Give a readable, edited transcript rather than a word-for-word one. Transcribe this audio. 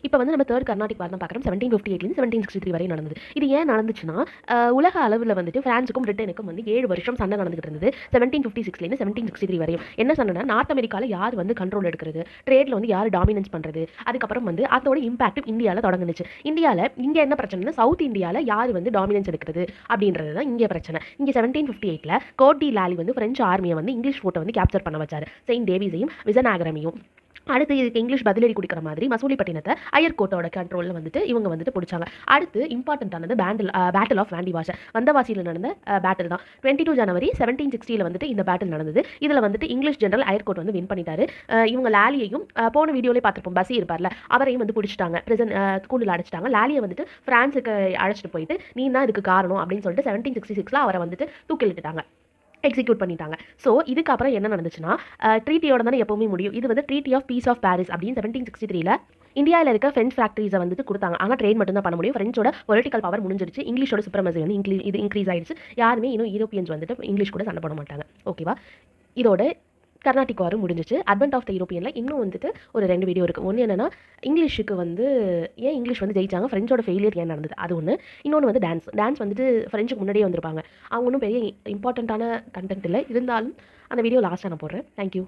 இப்போ வந்து நம்ம தேர்ட் கர்நாடிக் வார் தான் பார்க்குறோம். 1758 1763 வரை நடந்தது. இது ஏன் நடந்துச்சுன்னா உலக அளவில் வந்துட்டு பிரான்ஸுக்கும் பிரிட்டனுக்கும் வந்து 7 வருஷம் சண்டை நடந்துகிட்டு இருந்தது. 1756 1763 வரையும். என்ன சண்டைனா நார்த் அமெரிக்காவில் யார் வந்து கண்ட்ரோல் எடுக்கிறது, ட்ரேட்ல வந்து யார் டாமினன்ஸ் பண்ணுறது, அதுக்கப்புறம் வந்து அதோட இம்பாக்ட் இந்தியாவில் தொடங்குனுச்சு. இந்தியாவில் இங்கே என்ன பிரச்சனைனா சவுத் இந்தியாவில் யார் வந்து டாமினன்ஸ் எடுக்கிறது அப்படின்றது தான் இங்கே பிரச்சனை. இங்கே 1758 கோட் டி லாலி வந்து பிரெஞ்சு ஆர்மியை வந்து இங்கிலீஷ் ஃபோர்ட்டை வந்து கேப்சர் பண்ண வச்சாரு. செயின்ட் டேவிஸையும் விஜயநகரமையும். அடுத்து இதுக்கு இங்கிலீஷ் பதிலடி கொடுக்குற மாதிரி மசூலிப்பட்டினத்தை அயர்கோட்டோட கண்ட்ரோலில் வந்துட்டு இவங்க வந்துட்டு பிடிச்சாங்க. அடுத்து இம்பார்ட்டன்டானது பேட்டில் ஆஃப் வாண்டிவாஷ், வந்தவாசியில் நடந்த பேட்டில் தான். 22 ஜனவரி 1760 வந்துட்டு இந்த பேட்டில் நடந்தது. இதில் வந்துட்டு இங்கிலீஷ் ஜெனரல் அயர்கோட் வந்து வின் பண்ணிட்டாரு. இவங்க லாலியையும் போன வீடியோலேயே பார்த்துருப்போம், பசி இருப்பார்ல, அவரையும் வந்து பிடிச்சிட்டாங்க, பிரிசன் கூண்டில் அடைச்சிட்டாங்க. லாலியை வந்துட்டு பிரான்ஸுக்கு அழைச்சிட்டு போயிட்டு நீ தான் இதுக்கு காரணம் அப்படின்னு சொல்லிட்டு 1766 அவரை வந்துட்டு தூக்கிலிட்டுட்டாங்க, எக்ஸிக்யூட் பண்ணிட்டாங்க. ஸோ இதுக்கப்புறம் என்ன நடந்துச்சுன்னா ட்ரீட்டியோட தானே எப்பவுமே முடியும். இது வந்து treaty of peace of Paris அப்படின்னு 1763 இந்தியாவில் இருக்க ஃப்ரெஞ்ச் ஃபேக்டரிஸை வந்துட்டு கொடுத்தாங்க. ஆனால் ட்ரேட் மட்டும் தான் பண்ண முடியும். ஃப்ரெஞ்சோட பொலிட்டிக்கல் பவர் முடிஞ்சிருச்சு. இங்கிலீஷோட சுப்ரமசி வந்து இன்க்ரீஸ் ஆயிடுச்சு. யாருமே இன்னும் யூரோப்பியன்ஸ் வந்துட்டு இங்கிலீஷ் கூட சண்டை போட மாட்டாங்க. ஓகேவா? இதோட கர்நாடிக் வாரும் முடிஞ்சிச்சு. அட்வென்ட் ஆஃப் த யூரோப்பியனில் இன்னும் வந்துட்டு ஒரு 2 வீடியோ இருக்குது. ஒன்று என்னென்னா இங்கிலீஷுக்கு வந்து ஏன் இங்கிலீஷ் வந்து ஜெயிச்சாங்க, ஃப்ரெஞ்சோட ஃபெயிலியர் ஏன் நடந்தது, அது ஒன்று. இன்னொன்று வந்து டான்ஸ் வந்துட்டு ஃப்ரெஞ்சுக்கு முன்னாடியே வந்திருப்பாங்க. அவங்க ஒன்றும் பெரிய இம்பார்ட்டண்ட்டான கண்டென்ட் இல்லை, இருந்தாலும் அந்த வீடியோ லாஸ்ட்டாக நான் போடுறேன். தேங்க்யூ.